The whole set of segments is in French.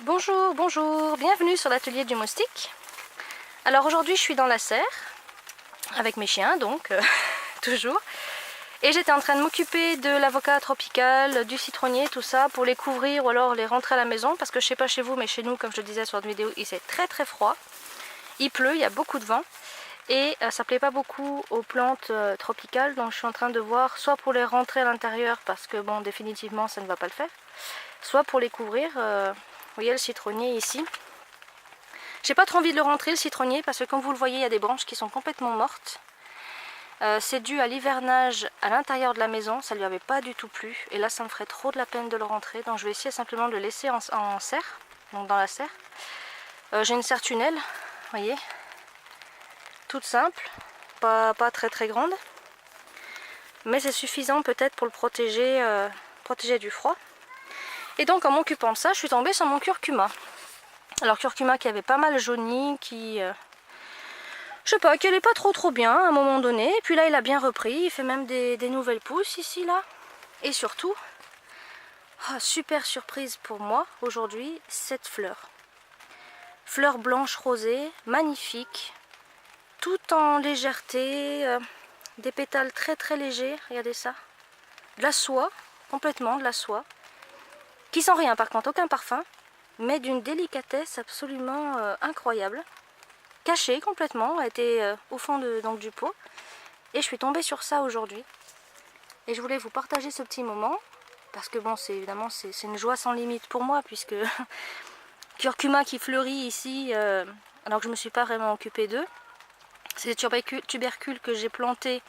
Bonjour, bonjour, bienvenue sur l'atelier du moustique. Alors aujourd'hui je suis dans la serre, avec mes chiens donc, toujours. Et j'étais en train de m'occuper de l'avocat tropical, du citronnier, tout ça, pour les couvrir ou alors les rentrer à la maison. Parce que je sais pas chez vous, mais chez nous, comme je le disais sur la vidéo, il fait très très froid. Il pleut, il y a beaucoup de vent. Et ça plaît pas beaucoup aux plantes tropicales. Donc je suis en train de voir, soit pour les rentrer à l'intérieur, parce que bon, définitivement ça ne va pas le faire. Soit pour les couvrir. Vous voyez le citronnier ici. J'ai pas trop envie de le rentrer le citronnier parce que comme vous le voyez il y a des branches qui sont complètement mortes. C'est dû à l'hivernage à l'intérieur de la maison, ça lui avait pas du tout plu. Et là ça me ferait trop de la peine de le rentrer. Donc je vais essayer simplement de le laisser en serre, donc dans la serre. J'ai une serre tunnel, vous voyez. Toute simple, pas très très grande. Mais c'est suffisant peut-être pour le protéger, protéger du froid. Et donc en m'occupant de ça, je suis tombée sur mon curcuma. Alors curcuma qui avait pas mal jauni, qui... je sais pas, qui allait pas trop bien à un moment donné. Et puis là il a bien repris, il fait même des nouvelles pousses ici, là. Et surtout, super surprise pour moi aujourd'hui, cette fleur. Fleur blanche rosée, magnifique. Tout en légèreté, des pétales très très légers, regardez ça. De la soie, complètement de la soie. Qui sent rien par contre, aucun parfum, mais d'une délicatesse absolument incroyable. Cachée complètement, elle était au fond donc, du pot. Et je suis tombée sur ça aujourd'hui. Et je voulais vous partager ce petit moment, parce que bon, évidemment c'est une joie sans limite pour moi, puisque curcuma qui fleurit ici, alors que je ne me suis pas vraiment occupée d'eux. C'est des tubercules que j'ai plantés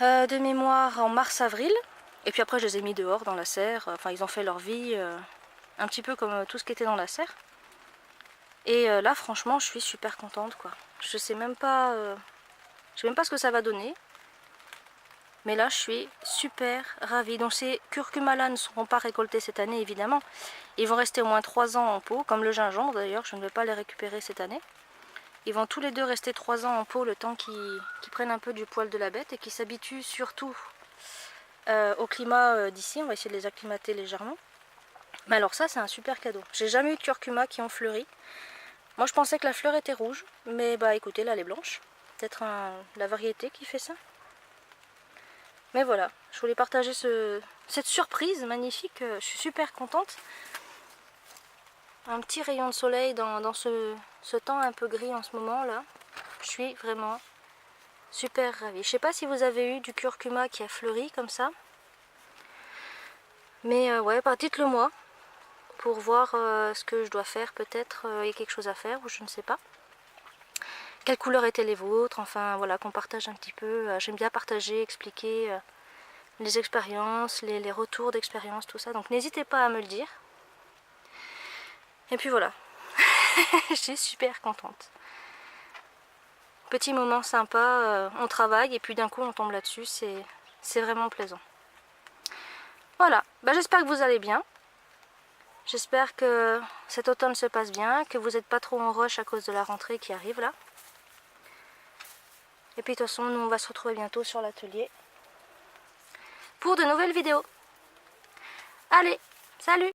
de mémoire en mars-avril. Et puis après je les ai mis dehors dans la serre, enfin ils ont fait leur vie, un petit peu comme tout ce qui était dans la serre. Et là franchement je suis super contente quoi. Je sais même pas ce que ça va donner. Mais là je suis super ravie. Donc ces curcuma-là ne seront pas récoltés cette année évidemment. Ils vont rester au moins 3 ans en pot, comme le gingembre d'ailleurs, je ne vais pas les récupérer cette année. Ils vont tous les deux rester 3 ans en pot le temps qu'ils prennent un peu du poil de la bête et qu'ils s'habituent surtout au climat d'ici. On va essayer de les acclimater légèrement. Mais alors ça c'est un super cadeau. J'ai jamais eu de curcuma qui ont fleuri. Moi je pensais que la fleur était rouge, mais bah écoutez là elle est blanche. Peut-être la variété qui fait ça. Mais voilà, je voulais partager cette surprise magnifique. Je suis super contente. Un petit rayon de soleil dans ce temps un peu gris en ce moment là. Je suis vraiment super ravie. Je sais pas si vous avez eu du curcuma qui a fleuri comme ça. Mais ouais, dites-le moi. Pour voir ce que je dois faire, peut-être il y a quelque chose à faire ou je ne sais pas. Quelles couleurs étaient les vôtres, enfin voilà, qu'on partage un petit peu. J'aime bien partager, expliquer les expériences, les retours d'expérience, tout ça. Donc n'hésitez pas à me le dire. Et puis voilà, je suis super contente. Petit moment sympa, on travaille et puis d'un coup on tombe là-dessus, c'est vraiment plaisant. Voilà, bah, j'espère que vous allez bien. J'espère que cet automne se passe bien, que vous n'êtes pas trop en rush à cause de la rentrée qui arrive là. Et puis de toute façon, nous on va se retrouver bientôt sur l'atelier pour de nouvelles vidéos. Allez, salut!